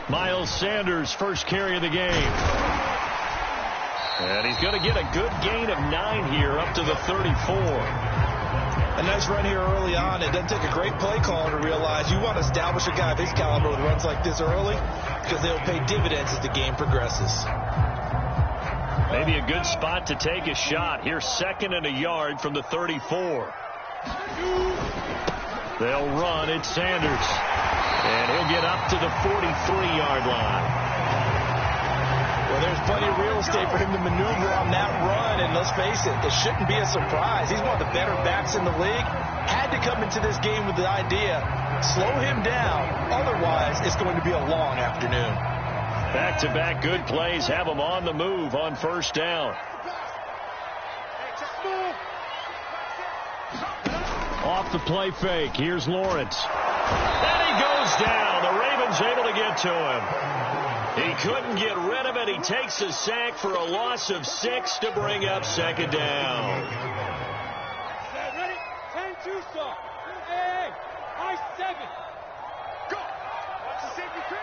Miles Sanders, first carry of the game. And he's going to get a good gain of 9 here, up to the 34. A nice run here early on. It doesn't take a great play caller to realize you want to establish a guy of his caliber with runs like this early, because they'll pay dividends as the game progresses. Maybe a good spot to take a shot. Here's 2nd and a yard from the 34. They'll run. It's Sanders. And he'll get up to the 43-yard line. Well, there's plenty of real estate for him to maneuver on that run, and let's face it, it shouldn't be a surprise. He's one of the better backs in the league. Had to come into this game with the idea, slow him down, otherwise it's going to be a long afternoon. Back-to-back good plays have him on the move on first down. Off the play fake, here's Lawrence. And he goes down. The Ravens able to get to him. He couldn't get rid of it. He takes a sack for a loss of 6 to bring up 2nd down. Ready? 10-2 stop. Hey, high 7. Go. Watch the safety creep.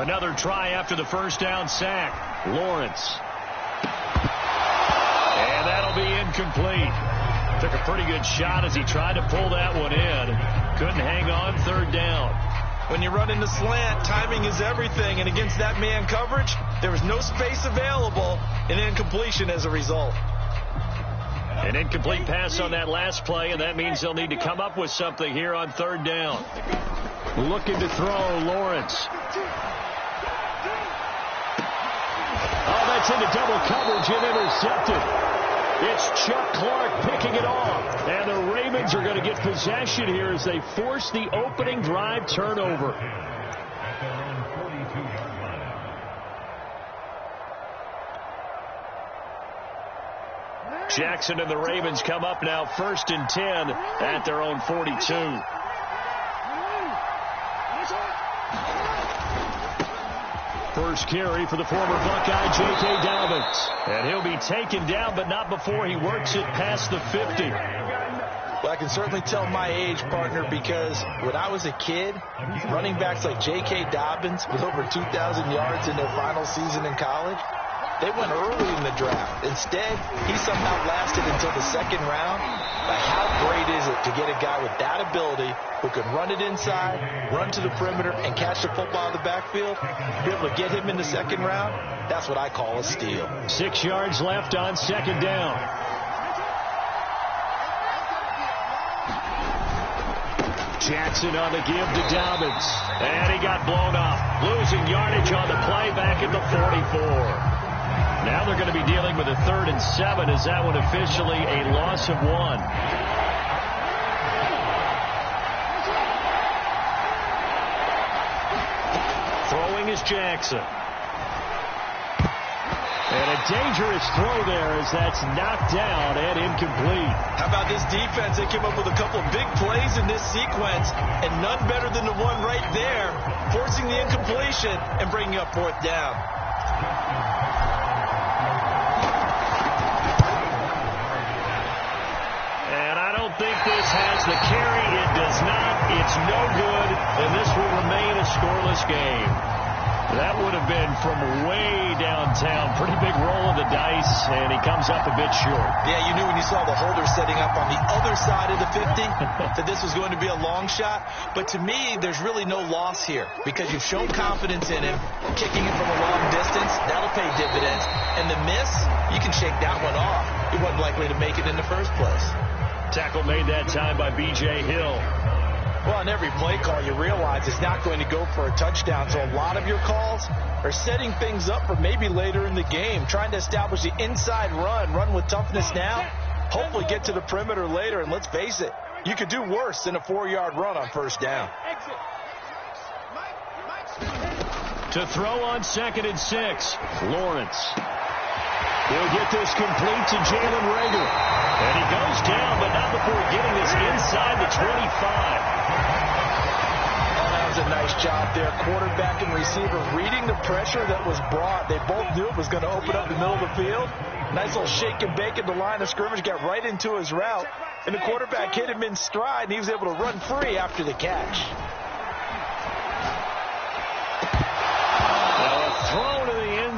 Another try after the first down sack. Lawrence. And that'll be incomplete. Took a pretty good shot as he tried to pull that one in. Couldn't hang on 3rd down. When you run into slant, timing is everything, and against that man coverage, there was no space available, and incompletion as a result. An incomplete pass on that last play, and that means they'll need to come up with something here on 3rd down. Looking to throw, Lawrence. Oh, that's into double coverage and intercepted. It's Chuck Clark picking it off. And the Ravens are going to get possession here as they force the opening drive turnover. Jackson and the Ravens come up now 1st and 10 at their own 42. First carry for the former Buckeye, J.K. Dobbins. And he'll be taken down, but not before he works it past the 50. Well, I can certainly tell my age, partner, because when I was a kid, running backs like J.K. Dobbins with over 2,000 yards in their final season in college, they went early in the draft. Instead, he somehow lasted until the 2nd round. Like, how great is it to get a guy with that ability who can run it inside, run to the perimeter, and catch the football in the backfield? Be able to get him in the 2nd round, that's what I call a steal. 6 yards left on 2nd down. Jackson on the give to Dobbins. And he got blown up. Losing yardage on the play back at the 44. Now they're going to be dealing with a 3rd and 7 as that one officially a loss of 1. Throwing is Jackson. And a dangerous throw there as that's knocked down and incomplete. How about this defense? They came up with a couple of big plays in this sequence, and none better than the one right there, forcing the incompletion and bringing up 4th down. And I don't think this has the carry. It does not. It's no good, and this will remain a scoreless game. That would have been from way downtown. Pretty big roll of the dice, and he comes up a bit short. Yeah, you knew when you saw the holder setting up on the other side of the 50 that this was going to be a long shot. But to me, there's really no loss here because you've shown confidence in him. Kicking it from a long distance, that'll pay dividends. And the miss, you can shake that one off. He wasn't likely to make it in the first place. Tackle made that time by B.J. Hill. Well, on every play call, you realize it's not going to go for a touchdown. So a lot of your calls are setting things up for maybe later in the game, trying to establish the inside run with toughness now, hopefully get to the perimeter later. And let's face it, you could do worse than a 4-yard run on first down. To throw on 2nd and 6, Lawrence. He'll get this complete to Jalen Reagor. And he goes down, but not before getting this inside the 25. That was a nice job there. Quarterback and receiver reading the pressure that was brought. They both knew it was going to open up the middle of the field. Nice little shake and bake at the line of scrimmage. Got right into his route. And the quarterback hit him in stride, and he was able to run free after the catch.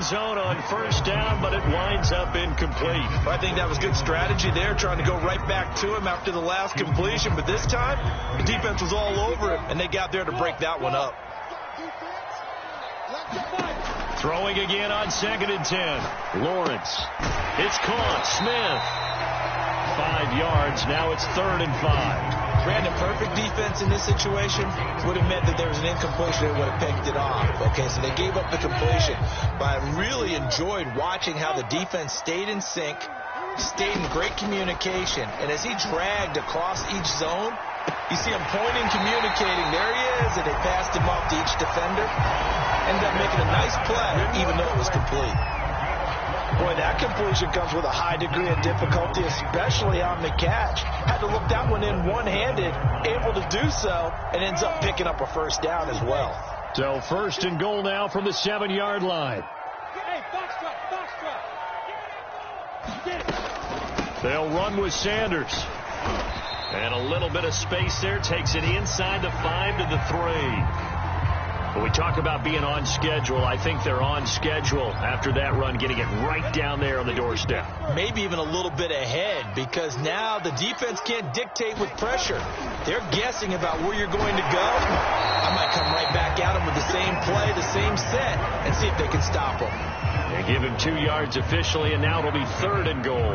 zone on first down, but it winds up incomplete. I think that was good strategy there, trying to go right back to him after the last completion. But this time, the defense was all over him, and they got there to break that one up. Throwing again on 2nd and 10. Lawrence. It's caught. Smith. 5 yards. Now it's 3rd and 5. Brandon, perfect defense in this situation would have meant that there was an incompletion that would have picked it off. Okay, so they gave up the completion. But I really enjoyed watching how the defense stayed in sync, stayed in great communication. And as he dragged across each zone, you see him pointing, communicating. There he is, and they passed him off to each defender. Ended up making a nice play, even though it was complete. Boy, that completion comes with a high degree of difficulty, especially on the catch. Had to look that one in one-handed, able to do so, and ends up picking up a first down as well. So 1st and goal now from the 7-yard line. Hey, box drop. Get it. They'll run with Sanders. And a little bit of space there, takes it inside the 5 to the 3. When we talk about being on schedule, I think they're on schedule after that run, getting it right down there on the doorstep. Maybe even a little bit ahead, because now the defense can't dictate with pressure. They're guessing about where you're going to go. I might come right back at them with the same play, the same set, and see if they can stop them. They give him 2 yards officially, and now it'll be 3rd and goal.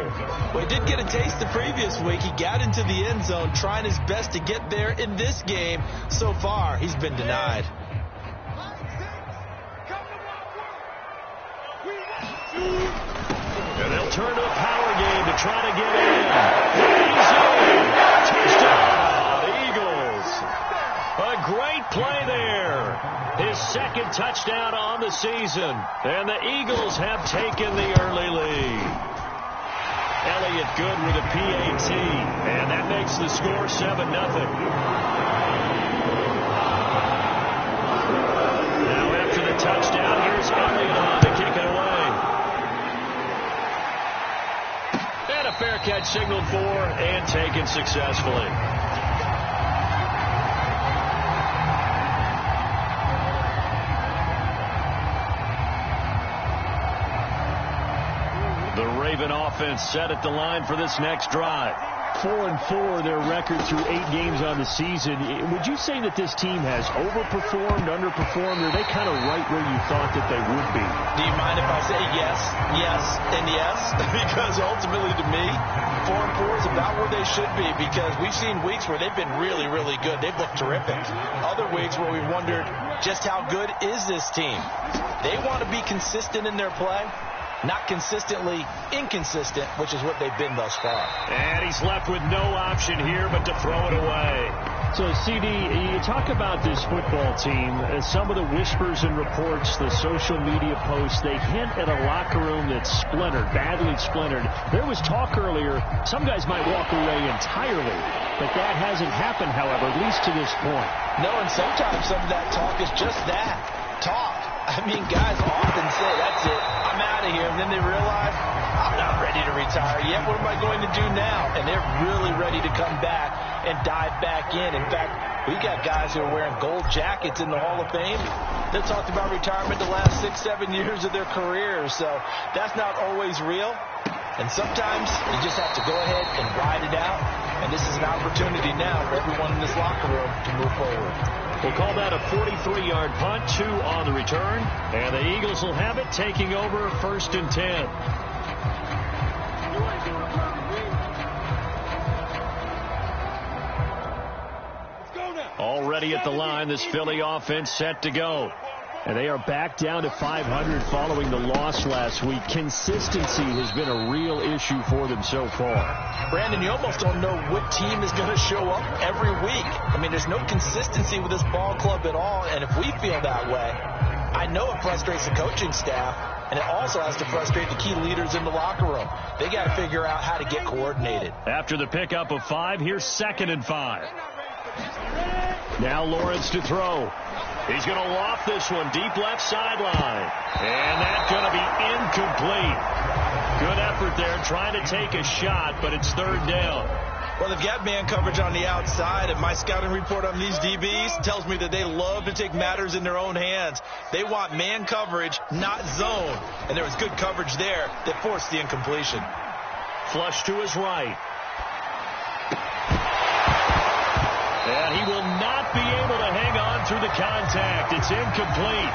Well, he did get a taste the previous week. He got into the end zone, trying his best to get there in this game. So far, he's been denied. And they'll turn to a power game to try to get in. He's in. Touchdown, Eagles. A great play there. His 2nd touchdown on the season. And the Eagles have taken the early lead. Elliott good with a PAT. And that makes the score 7-0. Now after the touchdown, here's Elliott on to kick it away. And a fair catch signaled for and taken successfully. The Raven offense set at the line for this next drive. 4-4 their record through 8 games on the season. Would you say that this team has overperformed, underperformed, or are they kind of right where you thought that they would be? Do you mind if I say yes, yes, and yes? Because ultimately to me, 4-4 is about where they should be, because we've seen weeks where they've been really, really good. They've looked terrific. Other weeks where we've wondered just how good is this team. They want to be consistent in their play. Not consistently inconsistent, which is what they've been thus far. And he's left with no option here but to throw it away. So, CD, you talk about this football team, some of the whispers and reports, the social media posts, they hint at a locker room that's splintered, badly splintered. There was talk earlier, some guys might walk away entirely, but that hasn't happened, however, at least to this point. No, and sometimes some of that talk is just that, talk. I mean, guys often say, that's it, I'm out of here, and then they realize, I'm not ready to retire yet, what am I going to do now? And they're really ready to come back and dive back in. In fact, we got guys who are wearing gold jackets in the Hall of Fame that talked about retirement the last 6-7 years of their careers, so that's not always real. And sometimes you just have to go ahead and ride it out, and this is an opportunity now for everyone in this locker room to move forward. We'll call that a 43-yard punt, 2 on the return, and the Eagles will have it, taking over 1st and 10. Already at the line, this Philly offense set to go. And they are back down to 500 following the loss last week. Consistency has been a real issue for them so far. Brandon, you almost don't know what team is going to show up every week. I mean, there's no consistency with this ball club at all. And if we feel that way, I know it frustrates the coaching staff. And it also has to frustrate the key leaders in the locker room. They got to figure out how to get coordinated. After the pickup of 5, here's 2nd and 5. Now Lawrence to throw. He's going to loft this one deep left sideline. And that's going to be incomplete. Good effort there trying to take a shot, but it's 3rd down. Well, they've got man coverage on the outside, and my scouting report on these DBs tells me that they love to take matters in their own hands. They want man coverage, not zone. And there was good coverage there that forced the incompletion. Flush to his right. And he will not be able to hang on through the contact. It's incomplete.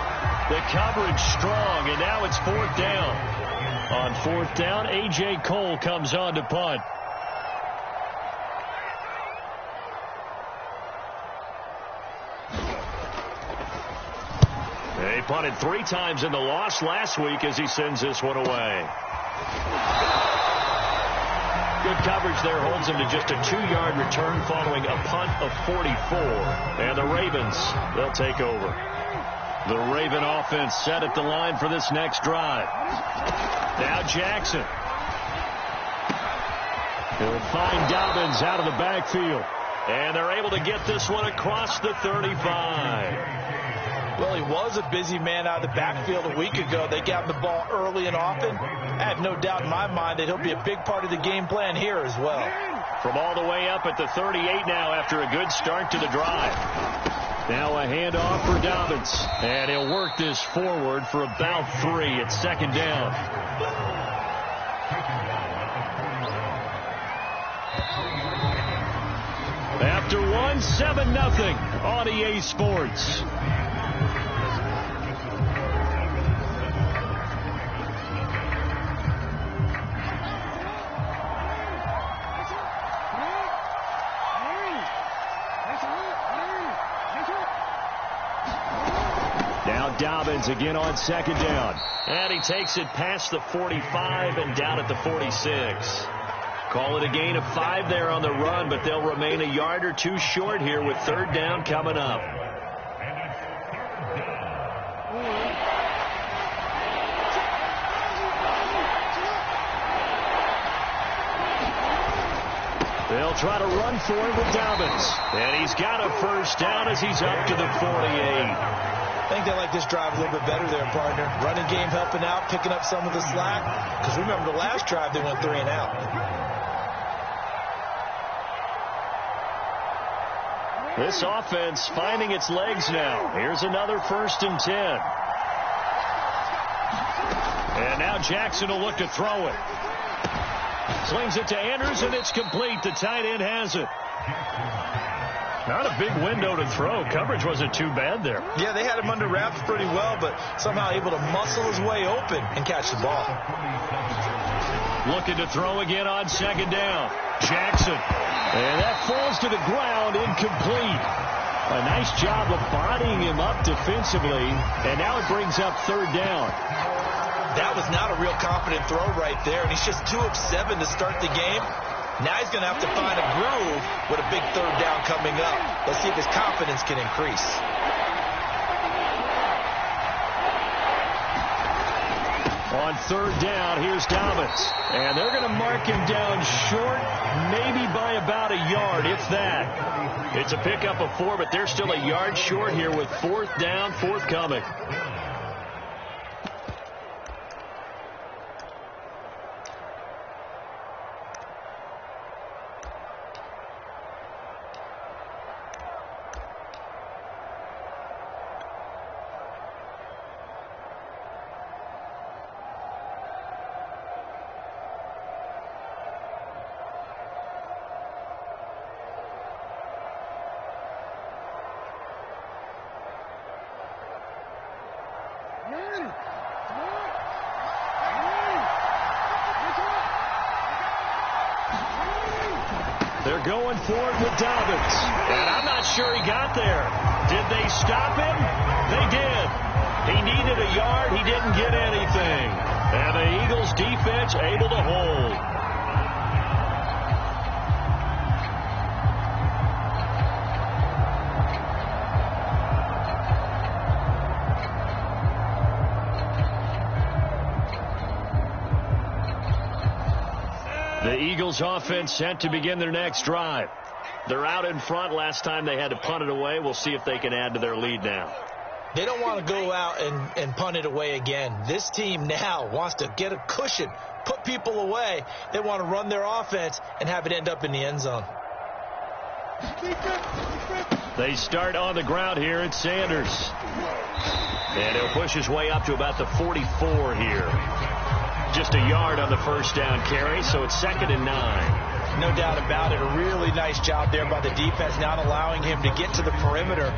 The coverage strong, and now it's fourth down. On fourth down, A.J. Cole comes on to punt. He punted 3 times in the loss last week as he sends this one away. Good coverage there holds him to just a 2-yard return following a punt of 44. And the Ravens, they'll take over. The Raven offense set at the line for this next drive. Now Jackson. He'll find Dobbins out of the backfield. And they're able to get this one across the 35. Well, he was a busy man out of the backfield a week ago. They got him the ball early and often. I have no doubt in my mind that he'll be a big part of the game plan here as well. From all the way up at the 38 now after a good start to the drive. Now a handoff for Dobbins. And he'll work this forward for about 3. It's second down. After 1, 7-0 on EA Sports. Dobbins again on second down. And he takes it past the 45 and down at the 46. Call it a gain of 5 there on the run, but they'll remain a yard or 2 short here with third down coming up. They'll try to run for it with Dobbins. And he's got a first down as he's up to the 48. I think they like this drive a little bit better there, partner. Running game helping out, picking up some of the slack. Because remember the last drive, they went 3 and out. This offense finding its legs now. Here's another 1st and 10. And now Jackson will look to throw it. Slings it to Andrews, and it's complete. The tight end has it. Not a big window to throw. Coverage wasn't too bad there. Yeah, they had him under wraps pretty well, but somehow able to muscle his way open and catch the ball. Looking to throw again on second down. Jackson. And that falls to the ground, incomplete. A nice job of bodying him up defensively, and now it brings up third down. That was not a real confident throw right there, and he's just 2 of 7 to start the game. Now he's going to have to find a groove with a big third down coming up. Let's see if his confidence can increase. On third down, here's Dobbins. And they're going to mark him down short, maybe by about a yard, if that. It's a pickup of 4, but they're still a yard short here with fourth down forthcoming. They're going for it with Dobbins. And I'm not sure he got there. Did they stop him? They did. He needed a yard. He didn't get anything. And the Eagles defense able to hold. The Eagles offense set to begin their next drive. They're out in front. Last time they had to punt it away. We'll see if they can add to their lead now. They don't want to go out and punt it away again. This team now wants to get a cushion, put people away. They want to run their offense and have it end up in the end zone. They start on the ground here at Sanders. And he'll push his way up to about the 44 here. Just a yard on the first down carry, so it's 2nd and 9. No doubt about it. A really nice job there by the defense, not allowing him to get to the perimeter.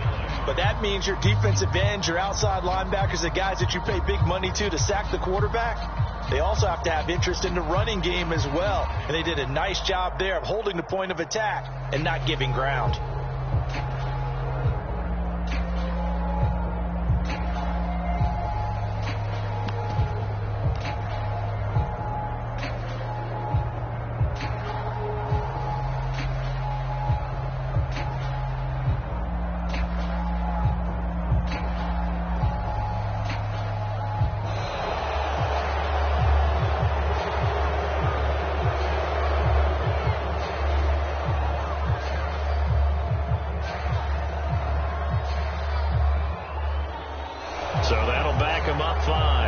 But that means your defensive ends, your outside linebackers, the guys that you pay big money to sack the quarterback, they also have to have interest in the running game as well. And they did a nice job there of holding the point of attack and not giving ground. So that'll back him up 5.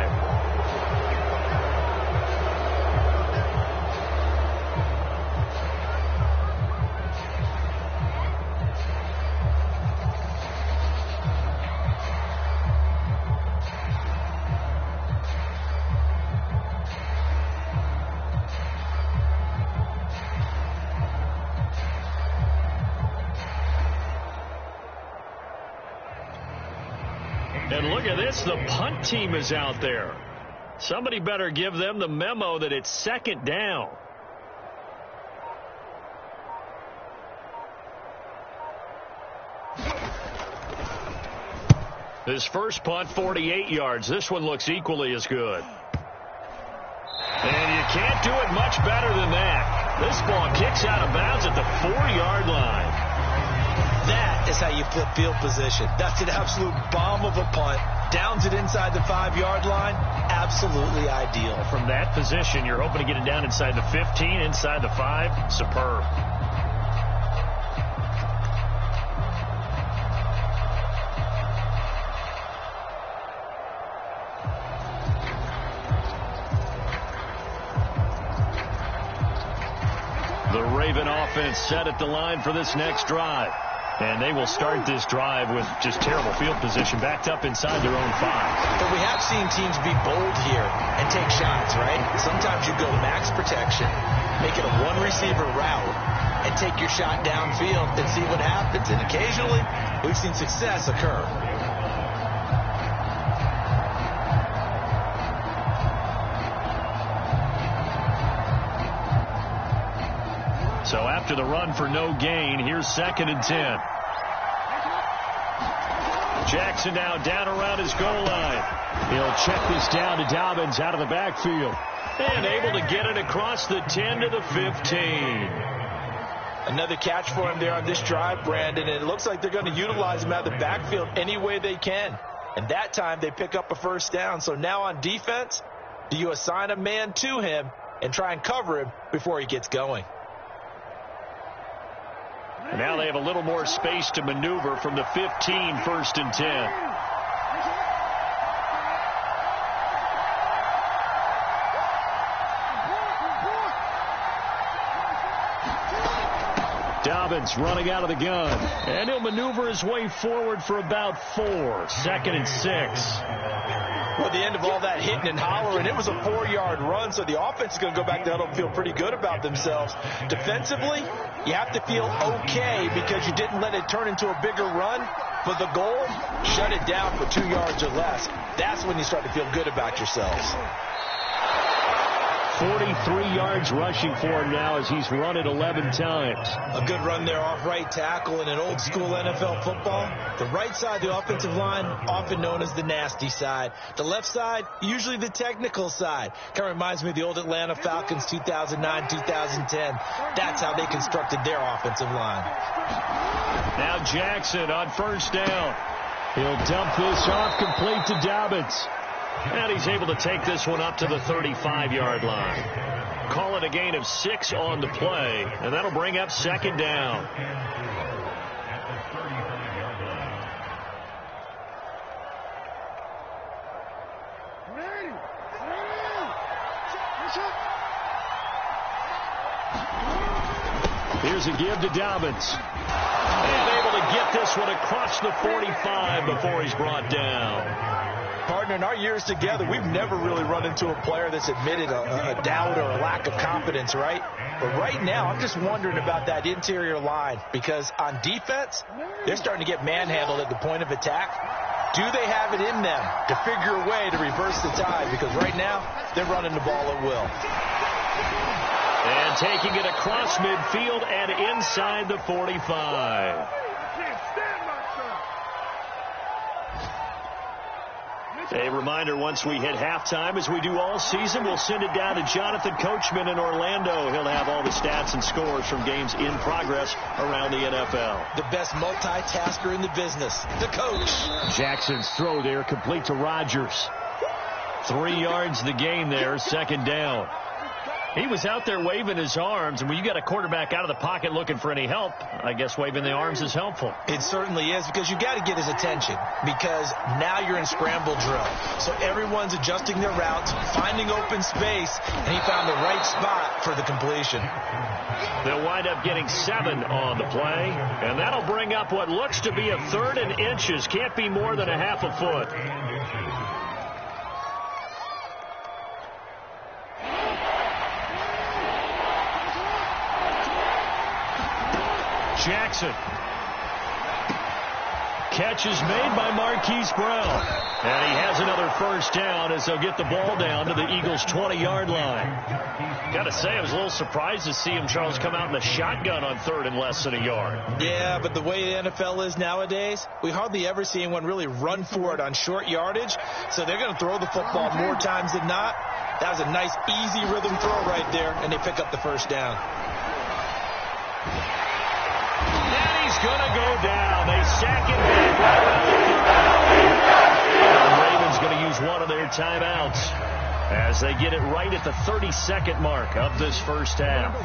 And look at this, the punt team is out there. Somebody better give them the memo that it's 2nd down. His first punt, 48 yards. This one looks equally as good. And you can't do it much better than that. This ball kicks out of bounds at the 4-yard line. That is how you flip field position. That's an absolute bomb of a punt. Downs it inside the 5-yard line. Absolutely ideal. From that position, you're hoping to get it down inside the 15, inside the 5. Superb. The Raven offense set at the line for this next drive. And they will start this drive with just terrible field position, backed up inside their own 5. But we have seen teams be bold here and take shots, right? Sometimes you go max protection, make it a one-receiver route, and take your shot downfield and see what happens. And occasionally, we've seen success occur. So after the run for no gain, here's 2nd and 10. Jackson now down around his goal line. He'll check this down to Dobbins out of the backfield. And able to get it across the 10 to the 15. Another catch for him there on this drive, Brandon. And it looks like they're going to utilize him out of the backfield any way they can. And that time they pick up a first down. So now on defense, do you assign a man to him and try and cover him before he gets going? And now they have a little more space to maneuver from the 15, 1st and 10. Dobbins running out of the gun. And he'll maneuver his way forward for about 4. 2nd and 6. Well, at the end of all that hitting and hollering, it was a 4-yard run, so the offense is going to go back there and feel pretty good about themselves. Defensively, you have to feel okay because you didn't let it turn into a bigger run. But the goal, shut it down for 2 yards or less. That's when you start to feel good about yourselves. 43 yards rushing for him now as he's run it 11 times. A good run there off right tackle in an old school NFL football. The right side of the offensive line, often known as the nasty side. The left side, usually the technical side. Kind of reminds me of the old Atlanta Falcons 2009, 2010. That's how they constructed their offensive line. Now Jackson on first down. He'll dump this off complete to Dobbins. And he's able to take this one up to the 35-yard line. Call it a gain of 6 on the play, and that'll bring up 2nd down. Here's a give to Dobbins. He's able to get this one across the 45 before he's brought down. Partner, in our years together, we've never really run into a player that's admitted a doubt or a lack of confidence, right? But right now, I'm just wondering about that interior line because on defense, they're starting to get manhandled at the point of attack. Do they have it in them to figure a way to reverse the tide? Because right now, they're running the ball at will. And taking it across midfield and inside the 45. A reminder, once we hit halftime, as we do all season, we'll send it down to Jonathan Coachman in Orlando. He'll have all the stats and scores from games in progress around the NFL. The best multitasker in the business, the coach. Jackson's throw there, complete to Rodgers. 3 yards the gain there, second down. He was out there waving his arms, and when you got a quarterback out of the pocket looking for any help, I guess waving the arms is helpful. It certainly is, because you got to get his attention, because now you're in scramble drill. So everyone's adjusting their routes, finding open space, and he found the right spot for the completion. They'll wind up getting 7 on the play, and that'll bring up what looks to be a 3rd and inches. Can't be more than a half a foot. Jackson. Catch is made by Marquise Brown. And he has another first down as they'll get the ball down to the Eagles' 20-yard line. Got to say, I was a little surprised to see him, Charles, come out in the shotgun on 3rd and less than a yard. Yeah, but the way the NFL is nowadays, we hardly ever see anyone really run for it on short yardage. So they're going to throw the football more times than not. That was a nice, easy rhythm throw right there, and they pick up the first down. He's going to go down. They sack him back. The Ravens going to use one of their timeouts as they get it right at the 32nd mark of this first half.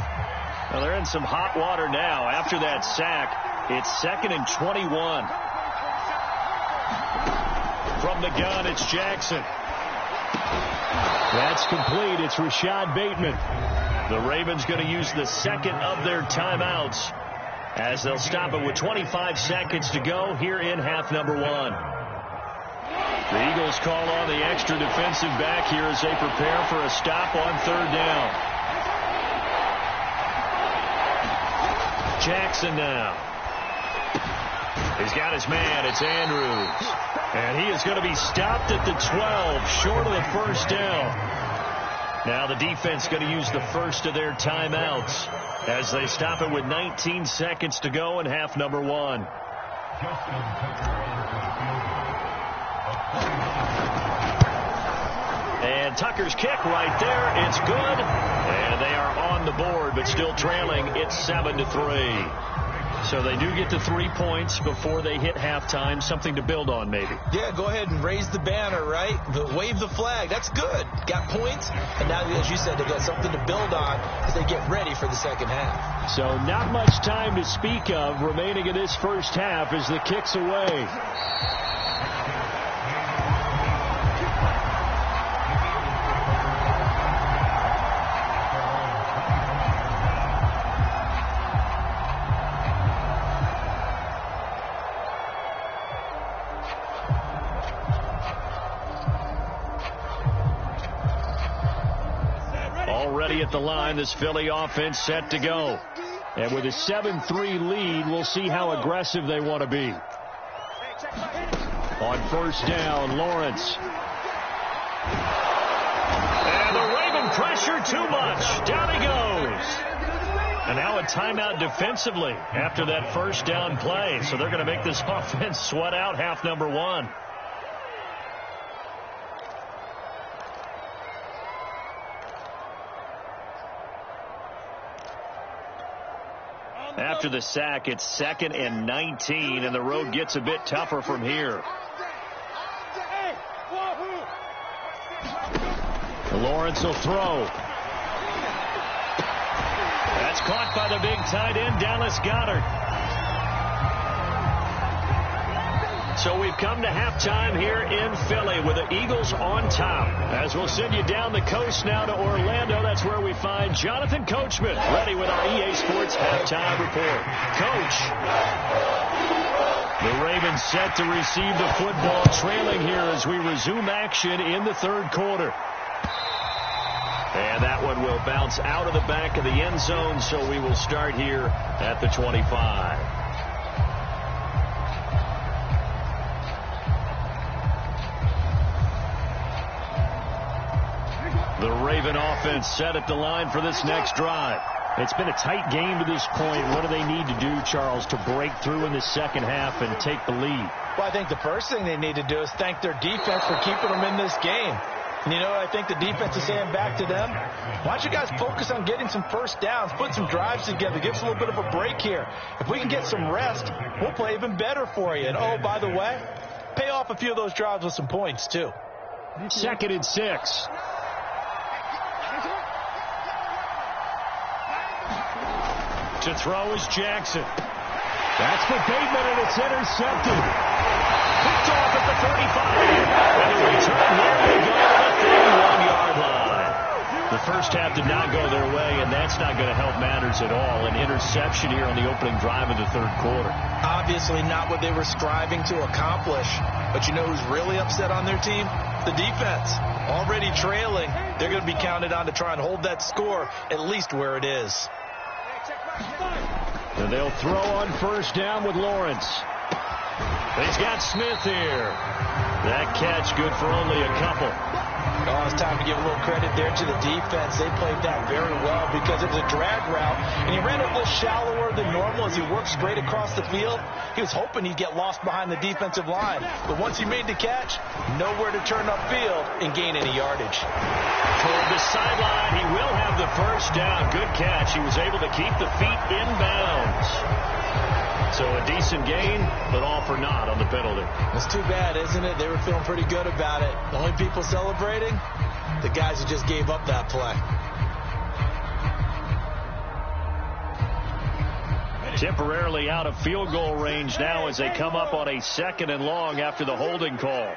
Well, they're in some hot water now. After that sack, it's 2nd and 21. From the gun, it's Jackson. That's complete. It's Rashad Bateman. The Ravens going to use the second of their timeouts as they'll stop it with 25 seconds to go here in half number 1. The Eagles call on the extra defensive back here as they prepare for a stop on 3rd down. Jackson now. He's got his man. It's Andrews. And he is going to be stopped at the 12, short of the first down. Now the defense going to use the first of their timeouts as they stop it with 19 seconds to go in half number 1. And Tucker's kick right there. It's good. And they are on the board, but still trailing. It's 7-3. So they do get to 3 points before they hit halftime. Something to build on, maybe. Yeah, go ahead and raise the banner, right? But wave the flag. That's good. Got points. And now, as you said, they got something to build on as they get ready for the second half. So not much time to speak of remaining in this first half as the kick's away. At the line, this Philly offense set to go. And with a 7-3 lead, we'll see how aggressive they want to be. On first down, Lawrence. And the Raven pressure too much. Down he goes. And now a timeout defensively after that first down play. So they're going to make this offense sweat out half number 1. After the sack, it's 2nd and 19, and the road gets a bit tougher from here. Lawrence will throw. That's caught by the big tight end, Dallas Goedert. So we've come to halftime here in Philly with the Eagles on top. As we'll send you down the coast now to Orlando, that's where we find Jonathan Coachman ready with our EA Sports halftime report. Coach. The Ravens set to receive the football, trailing here as we resume action in the third quarter. And that one will bounce out of the back of the end zone, so we will start here at the 25. The Raven offense set at the line for this next drive. It's been a tight game to this point. What do they need to do, Charles, to break through in the second half and take the lead? Well, I think the first thing they need to do is thank their defense for keeping them in this game. And you know what I think the defense is saying back to them? Why don't you guys focus on getting some first downs, put some drives together, give us a little bit of a break here. If we can get some rest, we'll play even better for you. And, oh, by the way, pay off a few of those drives with some points, too. 2nd and 6. To throw is Jackson. That's for Bateman, and it's intercepted. Picked off at the 35. And the return here will go to the 31-yard line. The first half did not go their way, and that's not going to help matters at all. An interception here on the opening drive of the third quarter. Obviously not what they were striving to accomplish. But you know who's really upset on their team? The defense. Already trailing. They're going to be counted on to try and hold that score at least where it is. And they'll throw on first down with Lawrence. He's got Smith here. That catch good for only a couple. Oh, it's time to give a little credit there to the defense. They played that very well because it was a drag route, and he ran a little shallower than normal as he worked straight across the field. He was hoping he'd get lost behind the defensive line, but once he made the catch, nowhere to turn upfield and gain any yardage. Toward the sideline, he will have the first down. Good catch. He was able to keep the feet in bounds. So a decent gain, but all for naught on the penalty. It's too bad, isn't it? They were feeling pretty good about it. The only people celebrating, the guys who just gave up that play. Temporarily out of field goal range now as they come up on a 2nd and long after the holding call.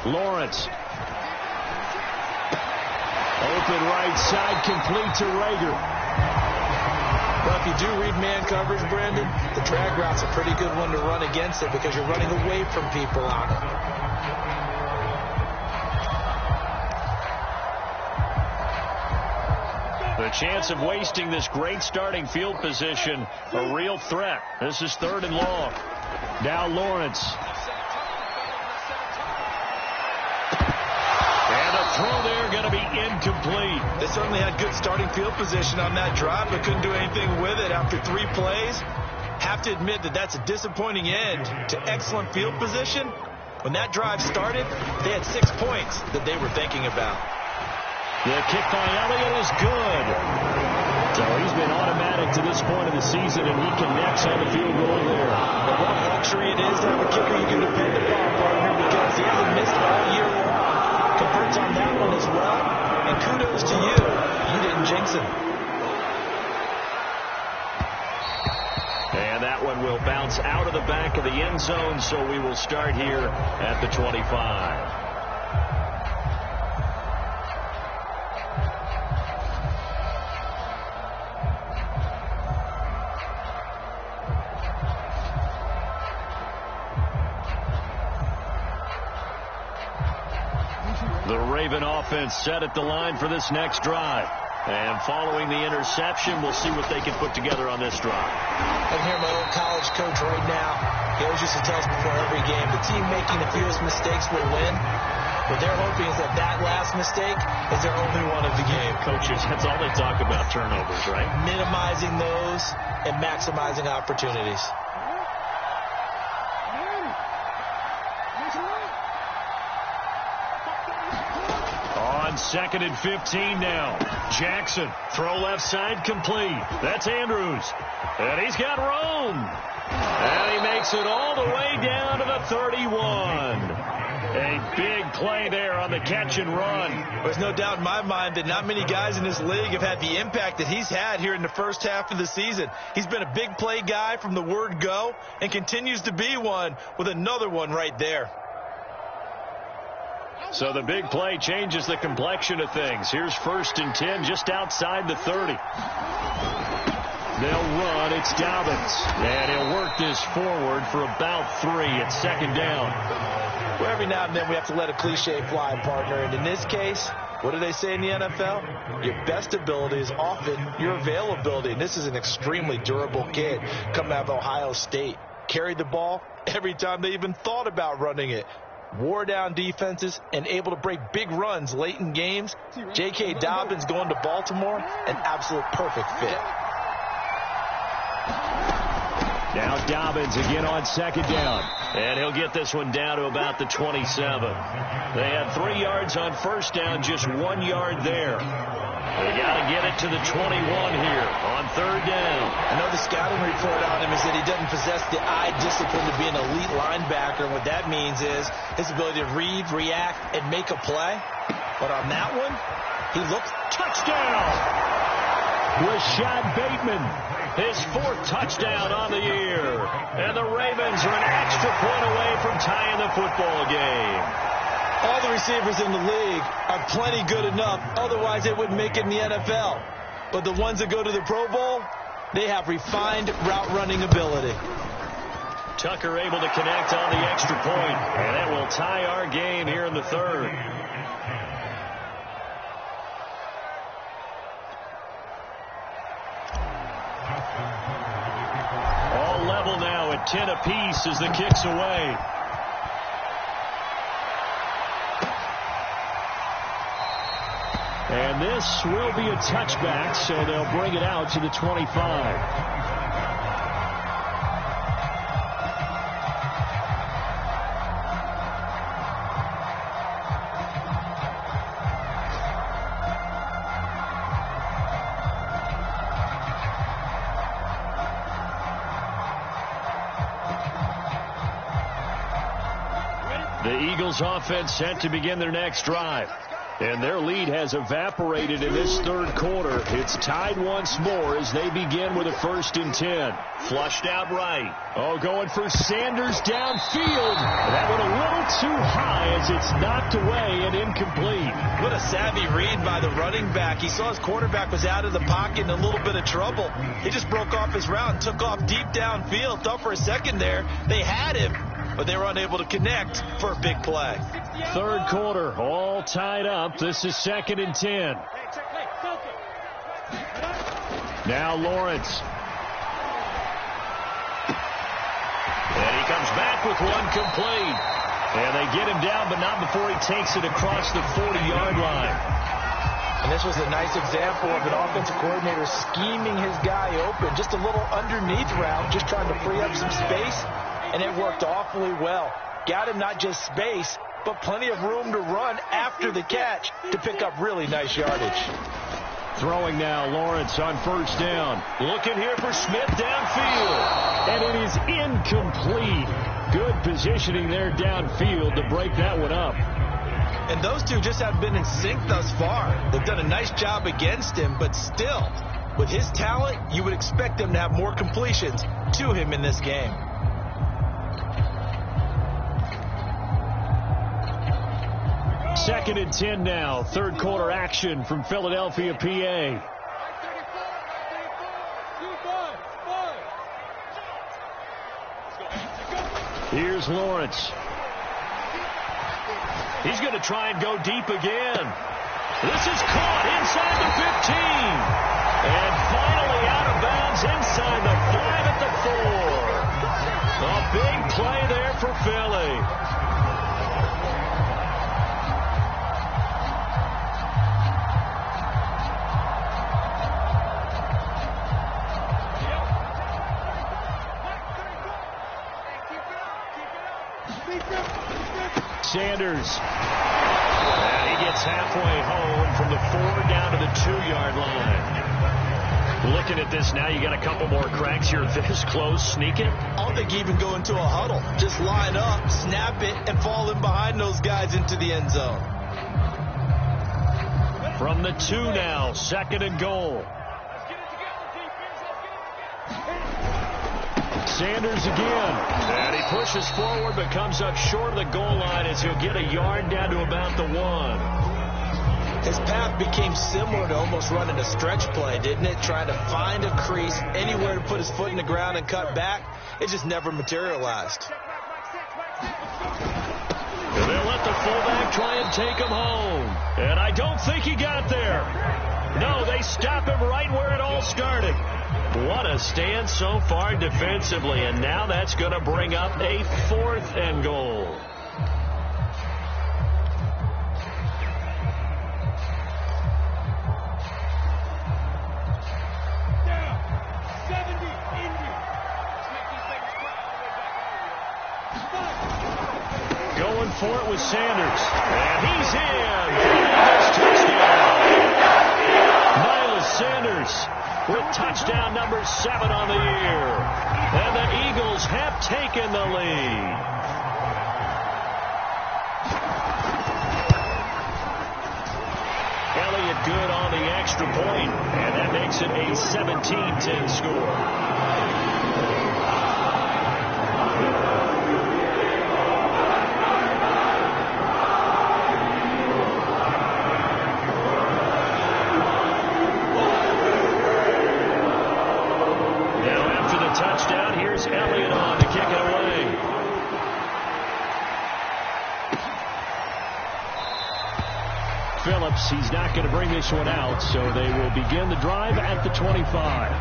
Lawrence. Open right side, complete to Rager. Well, if you do read man coverage, Brandon, the drag route's a pretty good one to run against it because you're running away from people on it. The chance of wasting this great starting field position, a real threat. This is 3rd and long. Now Lawrence. And a throw there going to be incomplete. They certainly had good starting field position on that drive, but couldn't do anything with it after 3 plays. Have to admit that that's a disappointing end to excellent field position. When that drive started, they had 6 points that they were thinking about. The kick by Elliott is good. So he's been automatic to this point of the season, and he connects on the field goal there. But what a luxury it is to have a kicker you can depend upon, partner, because he hasn't missed all year long. Converts on that one as well. And kudos to you. You didn't jinx him. And that one will bounce out of the back of the end zone, so we will start here at the 25. The Raven offense set at the line for this next drive. And following the interception, we'll see what they can put together on this drive. I can hear my old college coach right now. He always used to tell us before every game, the team making the fewest mistakes will win. What they're hoping is that that last mistake is their only one of the game. Coaches, that's all they talk about, turnovers, right? Minimizing those and maximizing opportunities. On 2nd and 15 now. Jackson, throw left side, complete. That's Andrews. And he's got room. And he makes it all the way down to the 31. A big play there on the catch and run. There's no doubt in my mind that not many guys in this league have had the impact that he's had here in the first half of the season. He's been a big play guy from the word go and continues to be one with another one right there. So the big play changes the complexion of things. Here's 1st and 10 just outside the 30. They'll run. It's Dobbins. And he'll work this forward for about 3 at 2nd down. Well, every now and then we have to let a cliche fly, partner. And in this case, what do they say in the NFL? Your best ability is often your availability. And this is an extremely durable kid coming out of Ohio State. Carried the ball every time they even thought about running it. Wore down defenses and able to break big runs late in games. J.K. Dobbins going to Baltimore, an absolute perfect fit. Now Dobbins again on 2nd down. And he'll get this one down to about the 27. They had 3 yards on 1st down, just 1 yard there. They got to get it to the 21 here on 3rd down. I know the scouting report on him is that he doesn't possess the eye discipline to be an elite linebacker. And what that means is his ability to read, react, and make a play. But on that one, he looks touchdown. Rashad Bateman, his 4th touchdown on the year. And the Ravens are an extra point away from tying the football game. All the receivers in the league are plenty good enough. Otherwise, they wouldn't make it in the NFL. But the ones that go to the Pro Bowl, they have refined route running ability. Tucker able to connect on the extra point. And that will tie our game here in the 3rd. All level now at 10 apiece as the kick's away. And this will be a touchback, so they'll bring it out to the 25. The Eagles offense set to begin their next drive. And their lead has evaporated in this 3rd quarter. It's tied once more as they begin with a 1st and 10. Flushed out right. Oh, going for Sanders downfield. That went a little too high as it's knocked away and incomplete. What a savvy read by the running back. He saw his quarterback was out of the pocket in a little bit of trouble. He just broke off his route and took off deep downfield. Thought for a second there they had him, but they were unable to connect for a big play. 3rd quarter, all tied up. This is 2nd and 10. Now Lawrence. And he comes back with one complete. And they get him down, but not before he takes it across the 40-yard line. And this was a nice example of an offensive coordinator scheming his guy open. Just a little underneath route, just trying to free up some space. And it worked awfully well. Got him not just space, but plenty of room to run after the catch to pick up really nice yardage. Throwing now, Lawrence on 1st down. Looking here for Smith downfield. And it is incomplete. Good positioning there downfield to break that one up. And those two just have been in sync thus far. They've done a nice job against him, but still, with his talent, you would expect them to have more completions to him in this game. Second and 10 now. 3rd quarter action from Philadelphia, PA. Here's Lawrence. He's going to try and go deep again. This is caught inside the 15. And finally out of bounds inside the 5 at the 4. A big play there for Philly. Sanders. And he gets halfway home from the 4 down to the 2-yard line. Looking at this now, you got a couple more cracks here this close. Sneak it. I don't think even go into a huddle. Just line up, snap it, and fall in behind those guys into the end zone. From the 2 now, 2nd and goal. Sanders again. And he pushes forward but comes up short of the goal line as he'll get a yard down to about the 1. His path became similar to almost running a stretch play, didn't it? Trying to find a crease, anywhere to put his foot in the ground and cut back. It just never materialized. And they'll let the fullback try and take him home. And I don't think he got there. No, they stop him right where it all started. What a stand so far defensively. And now that's going to bring up a 4th and goal. Going for it with Sanders. And he's in. Touchdown. Miles Sanders with touchdown number 7 on the year. And the Eagles have taken the lead. Elliott good on the extra point, and that makes it a 17-10 score. Touchdown. Here's Elliott on to kick it away. Phillips, he's not going to bring this one out, so they will begin the drive at the 25.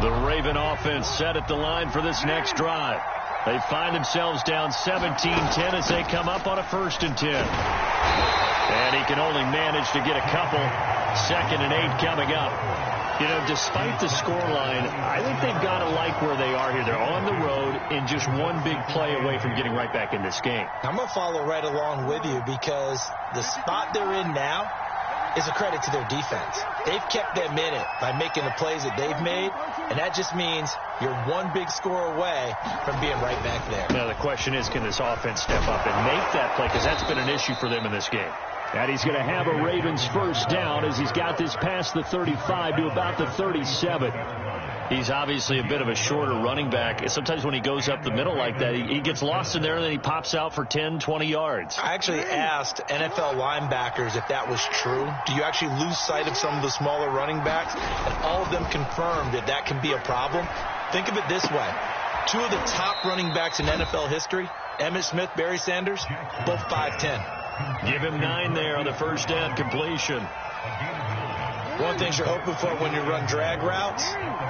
The Raven offense set at the line for this next drive. They find themselves down 17-10 as they come up on a 1st and 10. And he can only manage to get a couple. 2nd and 8 coming up. You know, despite the scoreline, I think they've got to like where they are here. They're on the road and just one big play away from getting right back in this game. I'm going to follow right along with you because the spot they're in now is a credit to their defense. They've kept them in it by making the plays that they've made, and that just means you're one big score away from being right back there. Now, the question is, can this offense step up and make that play? Because that's been an issue for them in this game. And he's going to have a Ravens 1st down as he's got this past the 35 to about the 37. He's obviously a bit of a shorter running back. Sometimes when he goes up the middle like that, he gets lost in there and then he pops out for 10, 20 yards. I actually asked NFL linebackers if that was true. Do you actually lose sight of some of the smaller running backs? And all of them confirmed that that can be a problem. Think of it this way. 2 of the top running backs in NFL history, Emmitt Smith, Barry Sanders, both 5'10". Give him 9 there on the 1st down completion. One of the things you're hoping for when you run drag routes,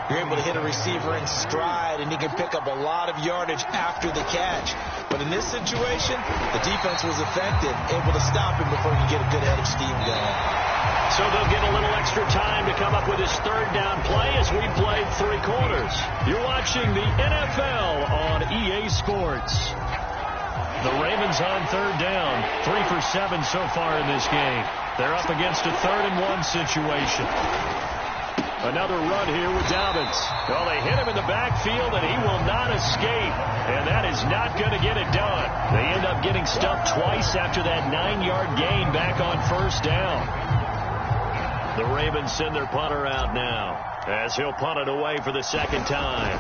you're able to hit a receiver in stride, and he can pick up a lot of yardage after the catch. But in this situation, the defense was effective, able to stop him before you get a good head of steam going. So they'll get a little extra time to come up with his 3rd down play as we play 3 quarters. You're watching the NFL on EA Sports. The Ravens on 3rd down, 3 for 7 so far in this game. They're up against a 3rd and 1 situation. Another run here with Dobbins. Well, they hit him in the backfield, and he will not escape. And that is not going to get it done. They end up getting stuffed twice after that 9-yard gain back on 1st down. The Ravens send their punter out now as he'll punt it away for the 2nd time.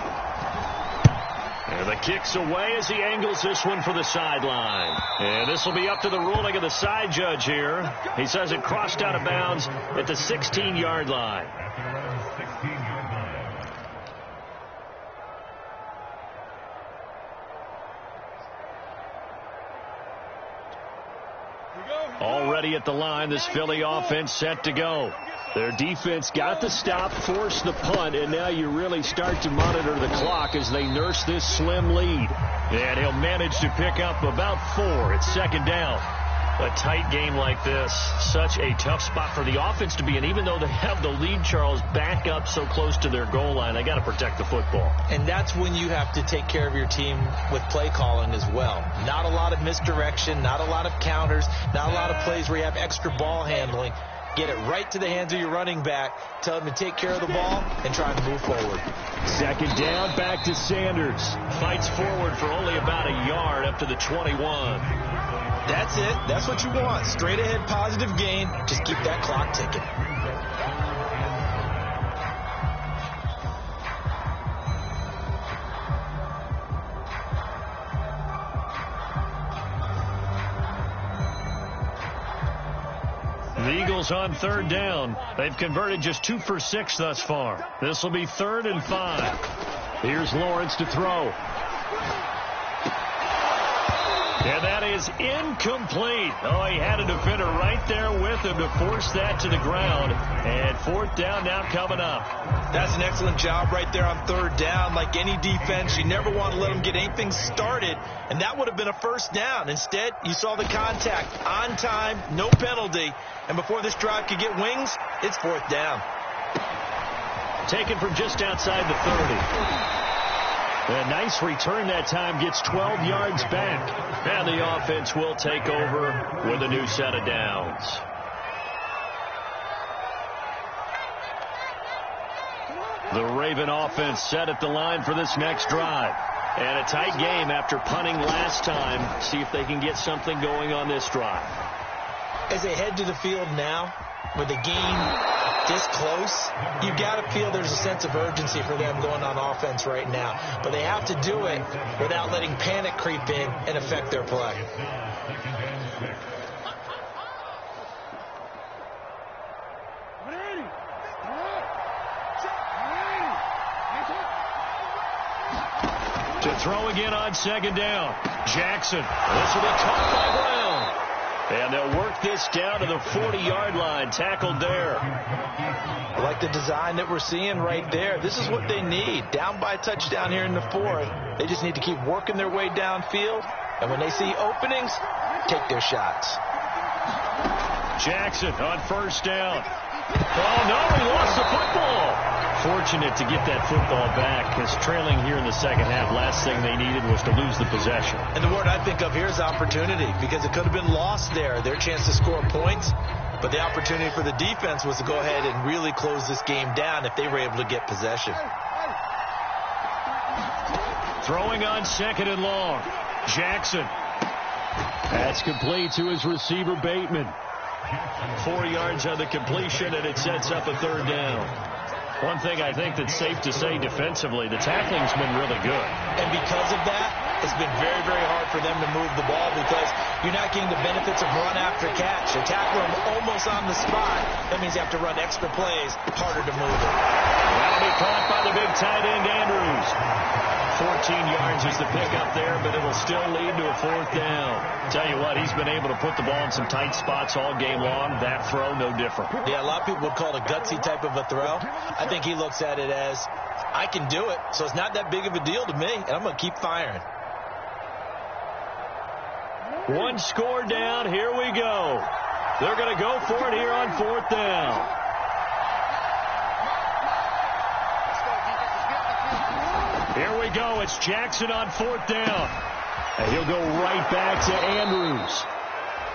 And the kick's away as he angles this one for the sideline. And this will be up to the ruling of the side judge here. He says it crossed out of bounds at the 16-yard line. Already at the line, this Philly offense set to go. Their defense got the stop, forced the punt, and now you really start to monitor the clock as they nurse this slim lead. And he'll manage to pick up about 4 at 2nd down. A tight game like this, such a tough spot for the offense to be in. Even though they have the lead, Charles, back up so close to their goal line, they got to protect the football. And that's when you have to take care of your team with play calling as well. Not a lot of misdirection, not a lot of counters, not a lot of plays where you have extra ball handling. Get it right to the hands of your running back, tell him to take care of the ball, and try to move forward. Second down, back to Sanders. Fights forward for only about a yard up to the 21. That's it. That's what you want. Straight ahead, positive gain. Just keep that clock ticking. The Eagles on third down. They've converted just 2 for 6 thus far. This will be 3rd and 5. Here's Lawrence to throw. And that is incomplete. Oh, he had a defender right there with him to force that to the ground. And 4th down now coming up. That's an excellent job right there on 3rd down. Like any defense, you never want to let them get anything started. And that would have been a 1st down. Instead, you saw the contact on time, no penalty. And before this drive could get wings, it's 4th down. Taken from just outside the 30. A nice return that time, gets 12 yards back. And the offense will take over with a new set of downs. The Raven offense set at the line for this next drive. And a tight game after punting last time. See if they can get something going on this drive. As they head to the field now, with the game this close, you've got to feel there's a sense of urgency for them going on offense right now. But they have to do it without letting panic creep in and affect their play. To throw again on 2nd down. Jackson. This will be caught by Brown. And they'll work this down to the 40-yard line. Tackled there. I like the design that we're seeing right there. This is what they need. Down by a touchdown here in the 4th. They just need to keep working their way downfield. And when they see openings, take their shots. Jackson on 1st down. Oh, no, he lost the football. Fortunate to get that football back, because trailing here in the 2nd half, last thing they needed was to lose the possession. And the word I think of here is opportunity, because it could have been lost there, their chance to score points. But the opportunity for the defense was to go ahead and really close this game down if they were able to get possession. Throwing on 2nd and long. Jackson. That's complete to his receiver, Bateman. 4 yards on the completion, and it sets up a 3rd down. One thing I think that's safe to say defensively, the tackling's been really good. And because of that, it's been very, very hard for them to move the ball, because you're not getting the benefits of run after catch. You tackle them almost on the spot. That means you have to run extra plays, harder to move it. That'll be caught by the big tight end, Andrews. 14 yards is the pickup there, but it will still lead to a 4th down. Tell you what, he's been able to put the ball in some tight spots all game long. That throw, no different. Yeah, a lot of people would call it a gutsy type of a throw. I think he looks at it as, I can do it, so it's not that big of a deal to me, and I'm going to keep firing. 1 score down. Here we go. They're going to go for it here on 4th down. Here we go. It's Jackson on 4th down. And he'll go right back to Andrews.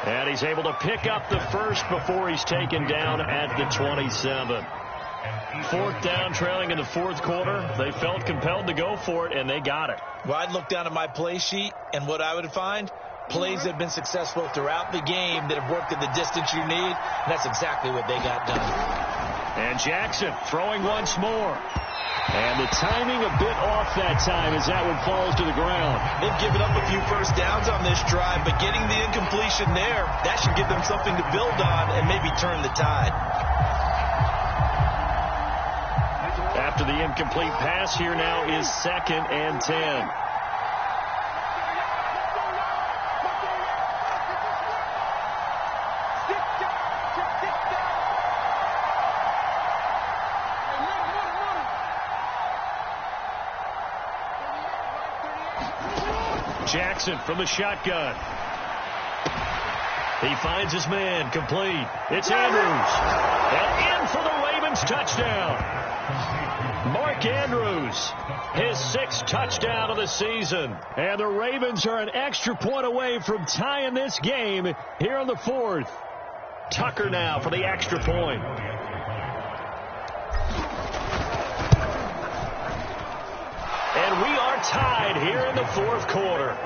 And he's able to pick up the first before he's taken down at the 27. 4th down, trailing in the 4th quarter. They felt compelled to go for it, and they got it. Well, I'd look down at my play sheet, and what I would find, plays that have been successful throughout the game that have worked at the distance you need, and that's exactly what they got done. And Jackson throwing once more. And the timing a bit off that time as that one falls to the ground. They've given up a few 1st downs on this drive, but getting the incompletion there, that should give them something to build on and maybe turn the tide. After the incomplete pass, here now is 2nd and 10. Jackson from the shotgun. He finds his man, complete. It's Andrews. And in for the Ravens touchdown. Mark Andrews, his 6th touchdown of the season. And the Ravens are an extra point away from tying this game here in the 4th. Tucker now for the extra point. And we are tied here in the 4th quarter.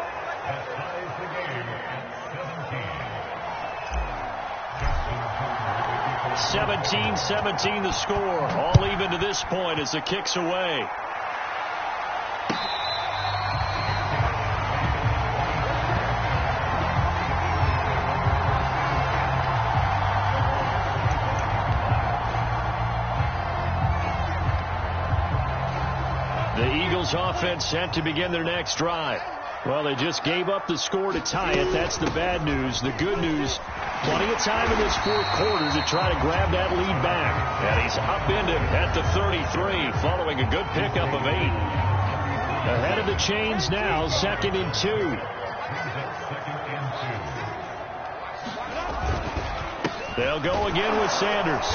(17-17) the score. All even to this point as the kick's away. The Eagles offense set to begin their next drive. Well, they just gave up the score to tie it. That's the bad news. The good news, plenty of time in this 4th quarter to try to grab that lead back. And he's upended at the 33 following a good pickup of 8. Ahead of the chains now, 2nd and 2. They'll go again with Sanders.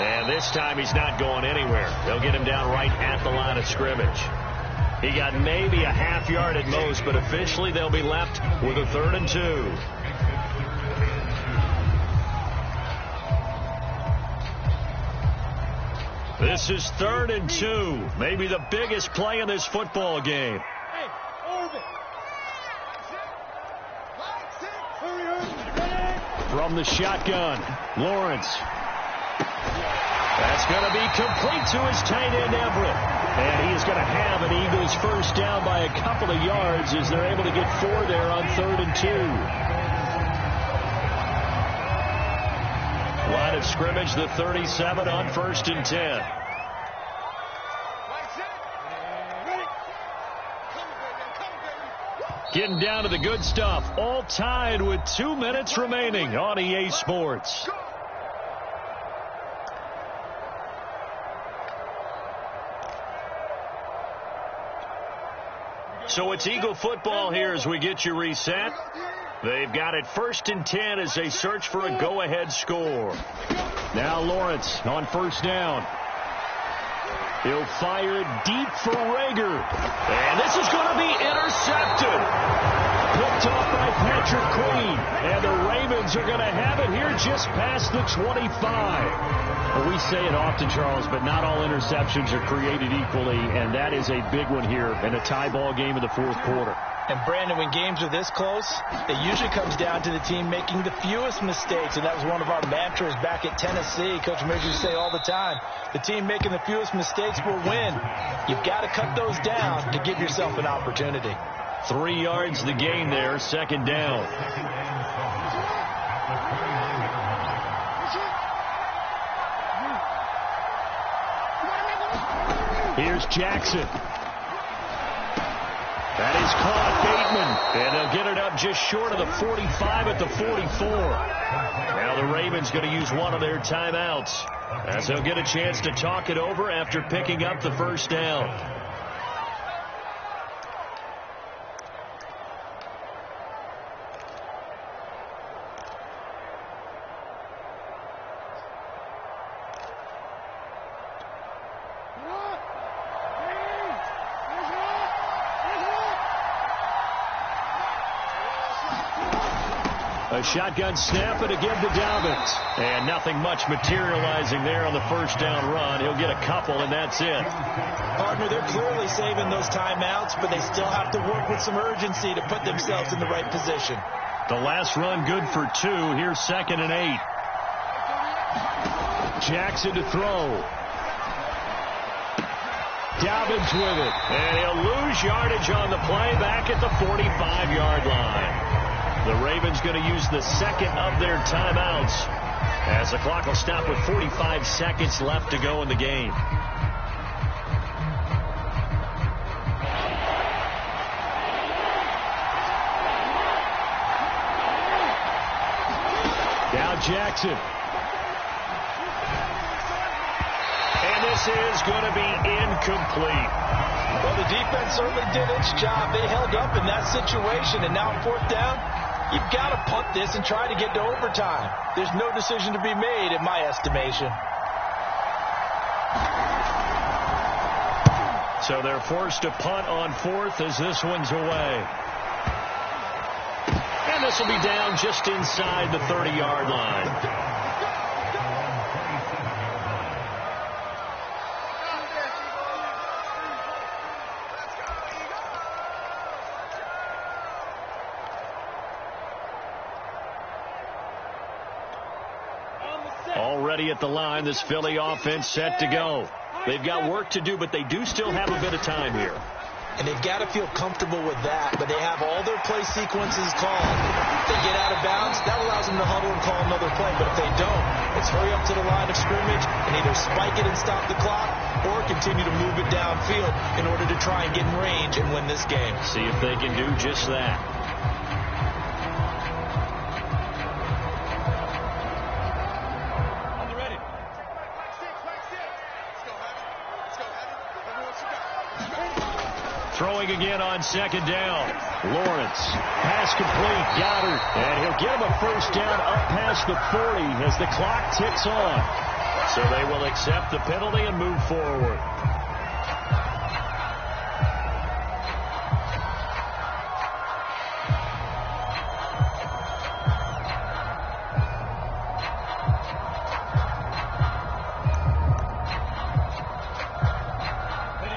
And this time he's not going anywhere. They'll get him down right at the line of scrimmage. He got maybe a half yard at most, but officially they'll be left with a 3rd and 2. This is 3rd and 2. Maybe the biggest play in this football game. From the shotgun, Lawrence. That's going to be complete to his tight end, Everett. And he is going to have an Eagles first down by a couple of yards as they're able to get 4 there on 3rd and 2. Line of scrimmage, the 37 on 1st and 10. Getting down to the good stuff. All tied with 2 minutes remaining on EA Sports. So it's Eagle football here as we get you reset. They've got it 1st and 10 as they search for a go-ahead score. Now Lawrence on 1st down. He'll fire it deep for Rager. And this is going to be intercepted. Picked off by Patrick Queen. And the Ravens are going to have it here just past the 25. Well, we say it often, Charles, but not all interceptions are created equally, and that is a big one here in a tie ball game in the 4th quarter. And, Brandon, when games are this close, it usually comes down to the team making the fewest mistakes, and that was one of our mantras back at Tennessee. Coach Major used to say all the time, the team making the fewest mistakes will win. You've got to cut those down to give yourself an opportunity. 3 yards the gain there, 2nd down. Here's Jackson. That is caught, Bateman. And they'll get it up just short of the 45 at the 44. Now the Ravens going to use one of their timeouts as they'll get a chance to talk it over after picking up the 1st down. A shotgun snap and again to Dobbins. And nothing much materializing there on the 1st down run. He'll get a couple, and that's it. Partner, they're clearly saving those timeouts, but they still have to work with some urgency to put themselves in the right position. The last run good for 2. Here's 2nd and 8. Jackson to throw. Dobbins with it. And he'll lose yardage on the play back at the 45-yard line. The Ravens going to use the 2nd of their timeouts as the clock will stop with 45 seconds left to go in the game. Now Jackson. And this is going to be incomplete. Well, the defense certainly did its job. They held up in that situation, and now 4th down, You've got to punt this and try to get to overtime. There's no decision to be made in my estimation. So they're forced to punt on fourth as this one's away. And this will be down just inside the 30-yard line. Already at the line, this Philly offense set to go. They've got work to do, but they do still have a bit of time here. And they've got to feel comfortable with that, but they have all their play sequences called. If they get out of bounds, that allows them to huddle and call another play. But if they don't, it's hurry up to the line of scrimmage and either spike it and stop the clock or continue to move it downfield in order to try and get in range and win this game. See if they can do just that. Throwing again on second down. Lawrence. Pass complete. Goddard. And he'll get him a first down up past the 40 as the clock ticks on. So they will accept the penalty and move forward.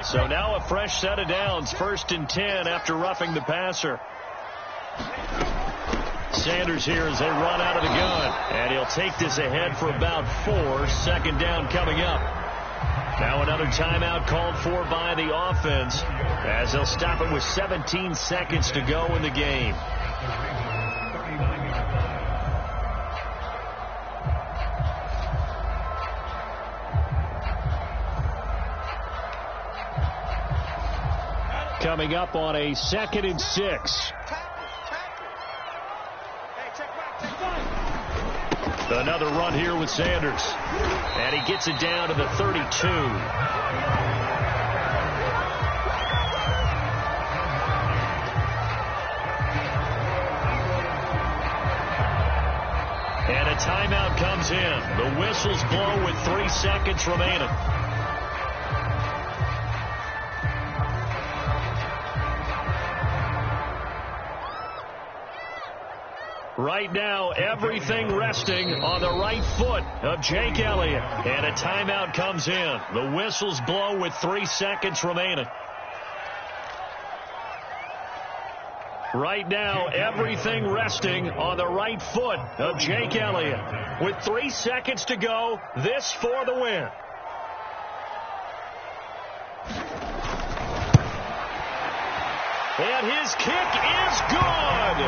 So now a fresh set of downs, 1st and 10 after roughing the passer. Sanders here as they run out of the gun. And he'll take this ahead for about 4. 2nd down coming up. Now another timeout called for by the offense as they'll stop it with 17 seconds to go in the game. Coming up on a 2nd and 6. Another run here with Sanders. And he gets it down to the 32. And a timeout comes in. The whistles blow with 3 seconds remaining. Right now, everything resting on the right foot of Jake Elliott. And a timeout comes in. The whistles blow with 3 seconds remaining. Right now, everything resting on the right foot of Jake Elliott. With 3 seconds to go, this for the win. And his kick is good.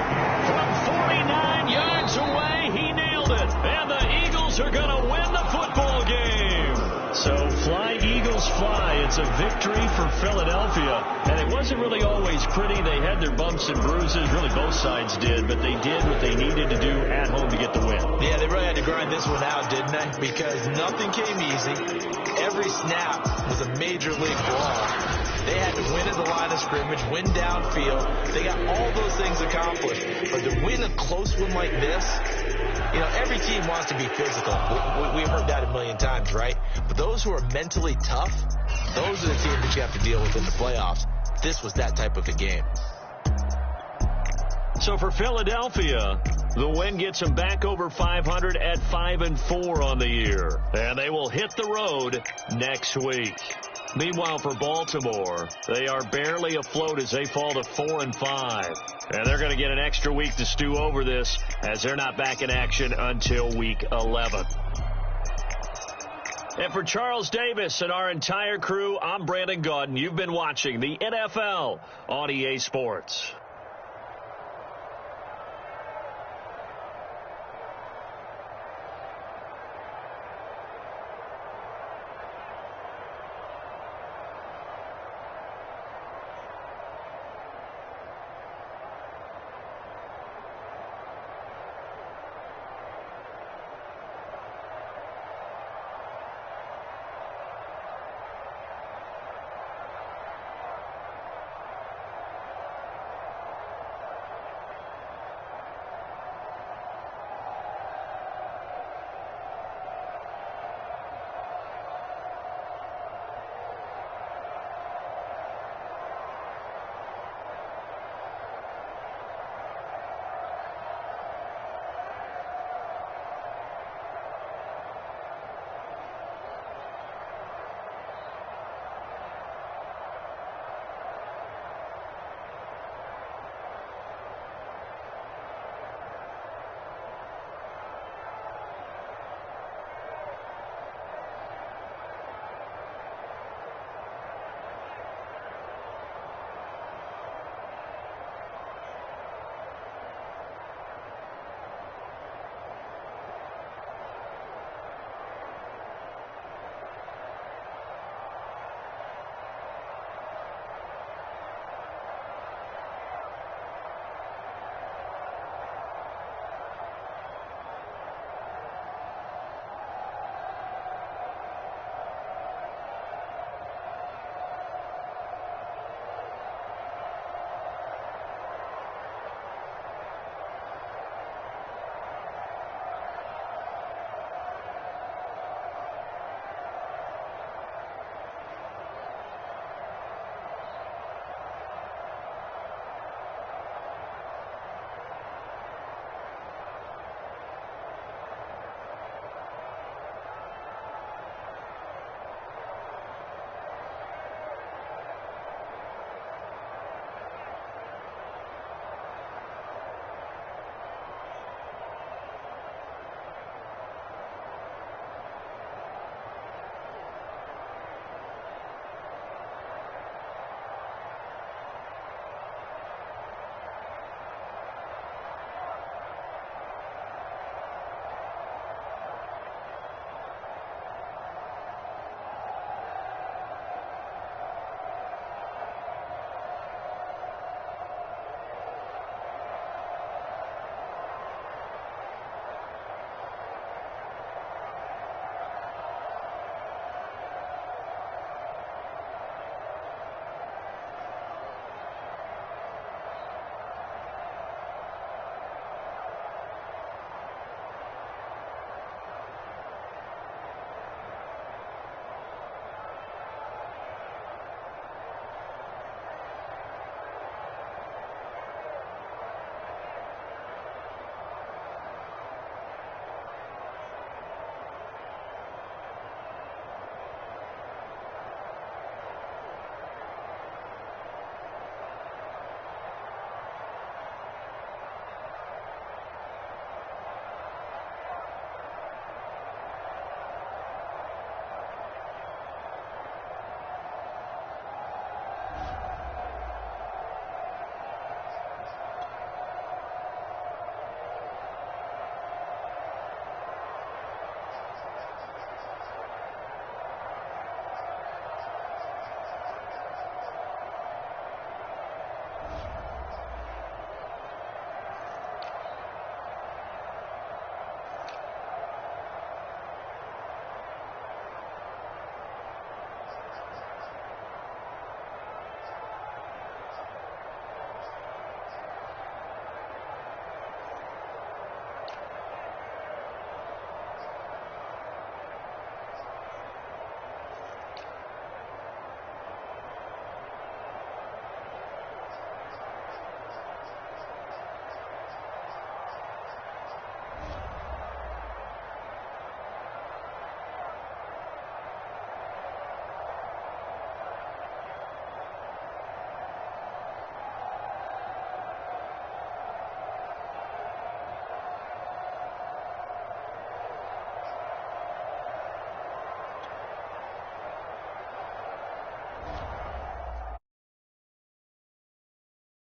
From 49 yards away, he nailed it. And the Eagles are going to win the football game. So fly, Eagles, fly. It's a victory for Philadelphia. And it wasn't really always pretty. They had their bumps and bruises. Really, both sides did. But they did what they needed to do at home to get the win. Yeah, they really had to grind this one out, didn't they? Because nothing came easy. Every snap was a major league brawl. They had to win at the line of scrimmage, win downfield. They got all those things accomplished. But to win a close one like this, you know, every team wants to be physical. We've heard that a million times, right? But those who are mentally tough, those are the teams that you have to deal with in the playoffs. This was that type of a game. So for Philadelphia, the win gets them back over 500 at 5-4 on the year. And they will hit the road next week. Meanwhile, for Baltimore, they are barely afloat as they fall to 4-5. And they're going to get an extra week to stew over this as they're not back in action until week 11. And for Charles Davis and our entire crew, I'm Brandon Gaudin. You've been watching the NFL on EA Sports.